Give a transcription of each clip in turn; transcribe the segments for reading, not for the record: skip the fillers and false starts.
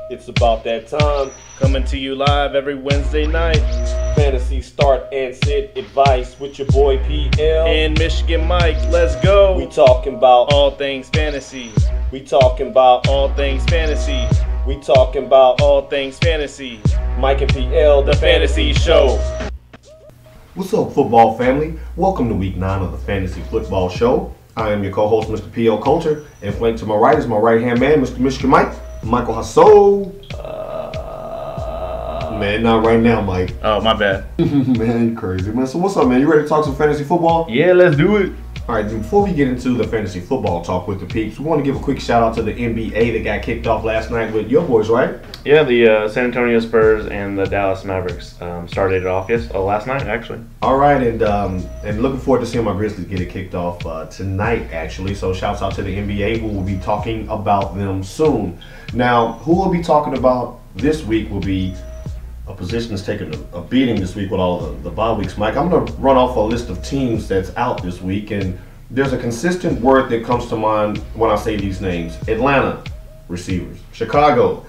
It's about that time. Coming to you live every Wednesday night. Fantasy start and sit advice with your boy PL. In Michigan Mike, let's go. We talking about all things fantasy. We talking about all things fantasy. We talking about all things fantasy. Mike and PL, the Fantasy Show. What's up, football family? Welcome to week 9 of the Fantasy Football Show. I am your co-host, Mr. PL Culture, and flanked to my right is my right-hand man, Mr. Michigan Mike, Michael Hasso. Man, not right now, Mike. Oh, my bad. Man, you crazy, man. So what's up, man? You ready to talk some fantasy football? Yeah, let's do it. All right, before we get into the fantasy football talk with the peeps, we want to give a quick shout out to the NBA that got kicked off last night with your boys, right? Yeah, the San Antonio Spurs and the Dallas Mavericks started it off last night, actually. All right, and looking forward to seeing my Grizzlies get it kicked off tonight, actually. So shouts out to the NBA, who will be talking about them soon. Now, who we'll be talking about this week will be a position that's taking a beating this week with all the bye weeks. Mike, I'm going to run off a list of teams that's out this week, and there's a consistent word that comes to mind when I say these names. Atlanta, receivers. Chicago,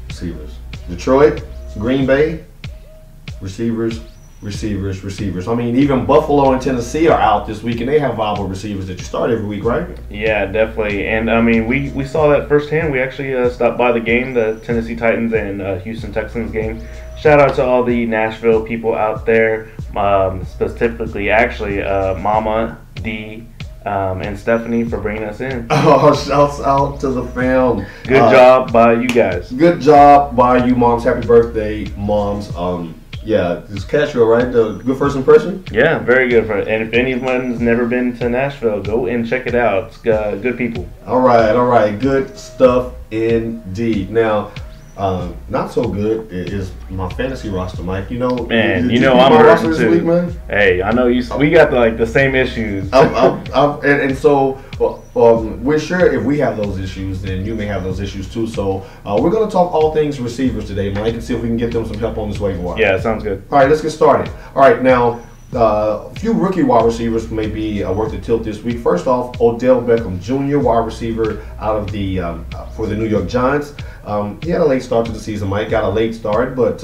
receivers. Detroit, Green Bay, receivers. I mean, even Buffalo and Tennessee are out this week, and they have viable receivers that you start every week, right? Yeah, definitely. And, I mean, we saw that firsthand. We actually stopped by the game, the Tennessee Titans and Houston Texans game. Shout out to all the Nashville people out there, specifically, actually, Mama, D, and Stephanie for bringing us in. Oh, shouts out to the fam. Good job by you guys. Good job by you, moms. Happy birthday, moms. Yeah, it's Castro, right? The good first impression? Yeah, very good. And if anyone's never been to Nashville, go and check it out. It's good people. All right. Good stuff indeed. Now, not so good is my fantasy roster, Mike. You know, man, I'm hurting too. Week, man? Hey, I know you. We got the same issues. And so we're sure if we have those issues, then you may have those issues too. So we're going to talk all things receivers today, Mike, and see if we can get them some help on this waiver wire. Yeah, sounds good. All right, let's get started. All right, now. A few rookie wide receivers may be worth the tilt this week. First off, Odell Beckham Jr., wide receiver out of the for the New York Giants. He had a late start to the season. Mike got a late start, but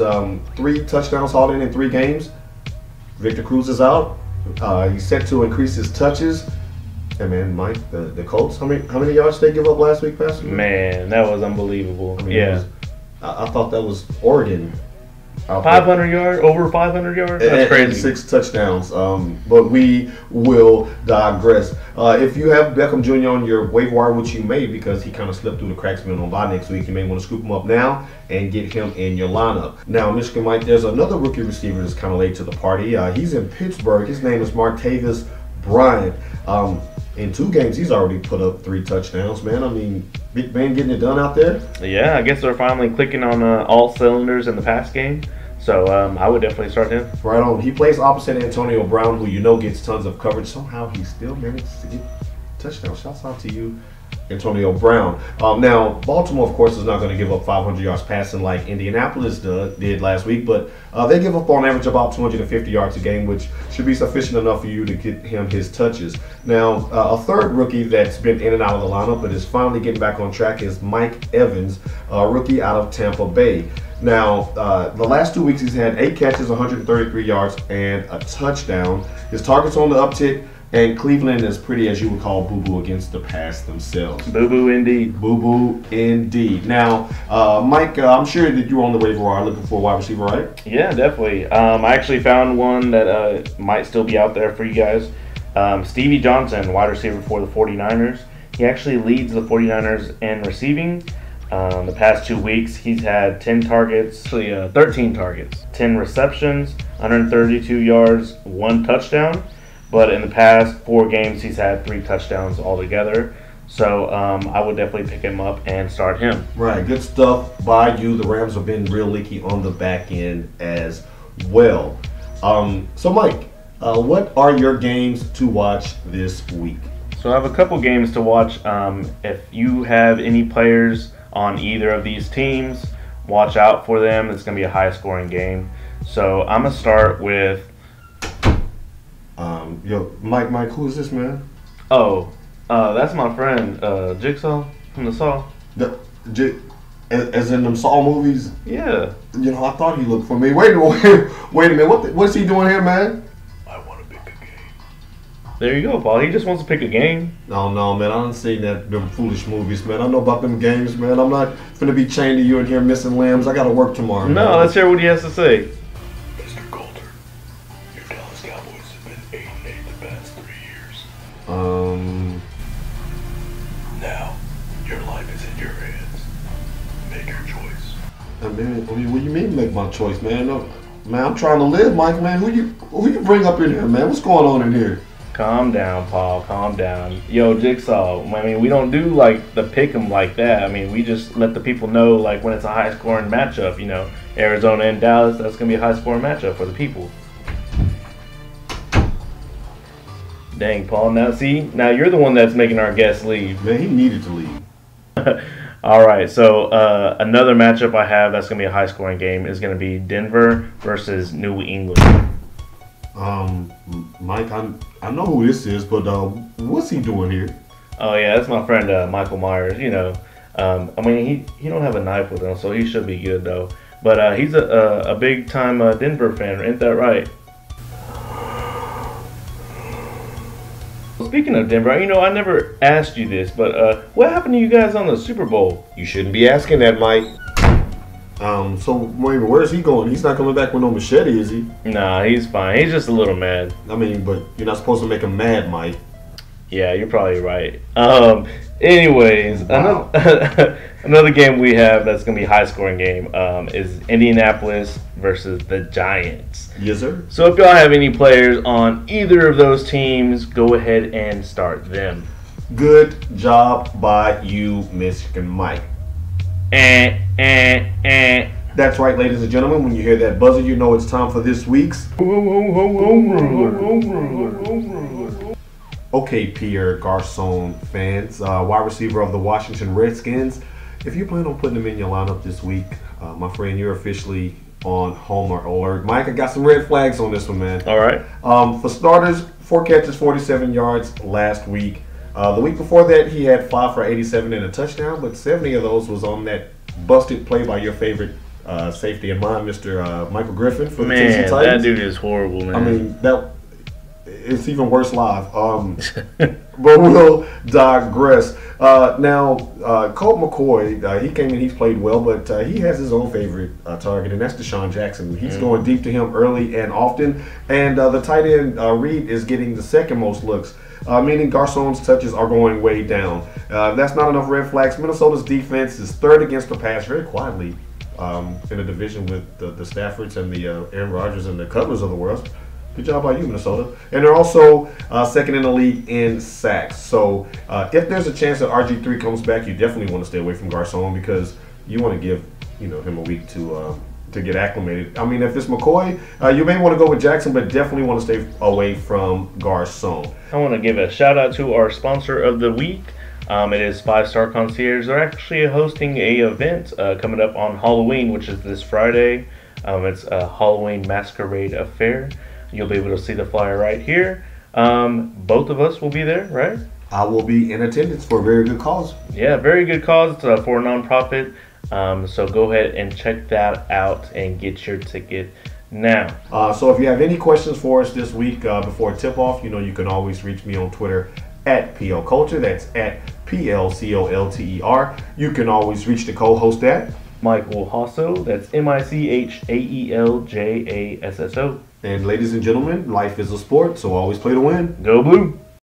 3 touchdowns hauled in 3 games. Victor Cruz is out. He's set to increase his touches. And man, Mike, the Colts. How many yards did they give up last week, Pastor? Man, that was unbelievable. I mean, I thought that was Oregon. 500 yards, over 500 yards. That's crazy. 6 touchdowns. But we will digress. If you have Beckham Jr. on your waiver wire, which you may, because he kind of slipped through the cracks being on bye next week, you may want to scoop him up now and get him in your lineup. Now, Michigan Mike, there's another rookie receiver that's kind of late to the party. He's in Pittsburgh. His name is Martavis Bryant. In 2 games, he's already put up 3 touchdowns, man. I mean, Big Ben getting it done out there. Yeah, I guess they're finally clicking on all cylinders in the pass game. So I would definitely start him. Right on. He plays opposite Antonio Brown, who you know gets tons of coverage. Somehow he still manages to get touchdowns. Shouts out to you, Antonio Brown. Now, Baltimore, of course, is not going to give up 500 yards passing like Indianapolis did last week, but they give up on average about 250 yards a game, which should be sufficient enough for you to get him his touches. Now, a third rookie that's been in and out of the lineup but is finally getting back on track is Mike Evans, a rookie out of Tampa Bay. Now, the last 2 weeks he's had 8 catches, 133 yards, and a touchdown. His target's on the uptick, and Cleveland is pretty, as you would call, boo-boo against the pass themselves. Boo-boo indeed. Boo-boo indeed. Now, Mike, I'm sure that you're on the waiver wire looking for a wide receiver, right? Yeah, definitely. I actually found one that might still be out there for you guys. Stevie Johnson, wide receiver for the 49ers. He actually leads the 49ers in receiving. The past 2 weeks, he's had 10 targets, actually 13 targets, 10 receptions, 132 yards, 1 touchdown. But in the past 4 games, he's had 3 touchdowns altogether. So I would definitely pick him up and start him. Right, good stuff by you. The Rams have been real leaky on the back end as well. So Mike, what are your games to watch this week? So I have a couple games to watch. If you have any players on either of these teams, watch out for them. It's going to be a high-scoring game. So I'm going to start with... Mike, who is this, man? Oh, that's my friend, Jigsaw from the Saw. As in them Saw movies. Yeah. You know, I thought he looked familiar. Wait a minute. What's he doing here, man? I want to pick a game. There you go, Paul. He just wants to pick a game. No, man. I done seen them foolish movies, man. I know about them games, man. I'm not finna be chained to you in here missing limbs. I gotta work tomorrow. No, man. let's hear what he has to say. Mr. Coulter, your Dallas Cowboys have been 8-8 the past 3 years. Now, your life is in your hands. Make your choice. I mean, what do you mean make my choice, man? No, man, I'm trying to live, Mike, man. Who you bring up in here, man? What's going on in here? Calm down, Paul. Calm down. Yo, Jigsaw. I mean, we don't do like the pick 'em like that. I mean, we just let the people know like when it's a high scoring matchup. You know, Arizona and Dallas. That's gonna be a high scoring matchup for the people. Dang, Paul. Now you're the one that's making our guests leave. Man, he needed to leave. All right, so another matchup I have that's gonna be a high scoring game is gonna be Denver versus New England. Mike, I know who this is, but what's he doing here? Oh yeah, that's my friend Michael Myers. You know, I mean he don't have a knife with him, so he should be good though. But he's a big time Denver fan, ain't that right? Speaking of Denver, you know I never asked you this, but what happened to you guys on the Super Bowl? You shouldn't be asking that, Mike. So wait, where's he going? He's not coming back with no machete, is he? Nah, he's fine. He's just a little mad. I mean, but you're not supposed to make him mad, Mike. Yeah, you're probably right. Anyways, Wow. another game we have that's gonna be a high scoring game is Indianapolis versus the Giants. Yes, sir. So if y'all have any players on either of those teams, go ahead and start them. Good job by you, Michigan Mike. That's right, ladies and gentlemen. When you hear that buzzer, you know it's time for this week's Okay, Pierre Garcon fans, wide receiver of the Washington Redskins. If you plan on putting him in your lineup this week, my friend, you're officially on Homer alert. Mike, I got some red flags on this one, man. All right. For starters, 4 catches, 47 yards last week. The week before that, he had 5 for 87 and a touchdown, but 70 of those was on that busted play by your favorite safety in mind, Mr. Michael Griffin for the Tennessee Man, Titans. that dude is horrible, man. I mean, it's even worse live. But we'll digress. Now, Colt McCoy, he came in, he's played well, but he has his own favorite target, and that's Deshaun Jackson. He's going deep to him early and often, and the tight end, Reed, is getting the second most looks. Meaning Garcon's touches are going way down. That's not enough red flags. Minnesota's defense is third against the pass very quietly in a division with the Staffords and the Aaron Rodgers and the Cutlers of the world. Good job by you, Minnesota. And they're also second in the league in sacks. So if there's a chance that RG3 comes back, you definitely want to stay away from Garcon because you want to give him a week to get acclimated. I mean, if it's McCoy, you may want to go with Jackson, but definitely want to stay away from Garcon. I want to give a shout out to our sponsor of the week. It is 5 Star Concierge. They're actually hosting a event coming up on Halloween, which is this Friday. It's a Halloween Masquerade Affair. You'll be able to see the flyer right here. Both of us will be there, right? I will be in attendance for a very good cause. Yeah, very good cause for a nonprofit. So go ahead and check that out and get your ticket now. So if you have any questions for us this week before tip-off, you can always reach me on Twitter at PLCulture. That's at PLCOLTER. You can always reach the co-host at Michael Hasso. That's MICHAELJASSO. And ladies and gentlemen, life is a sport, so always play to win. Go Blue!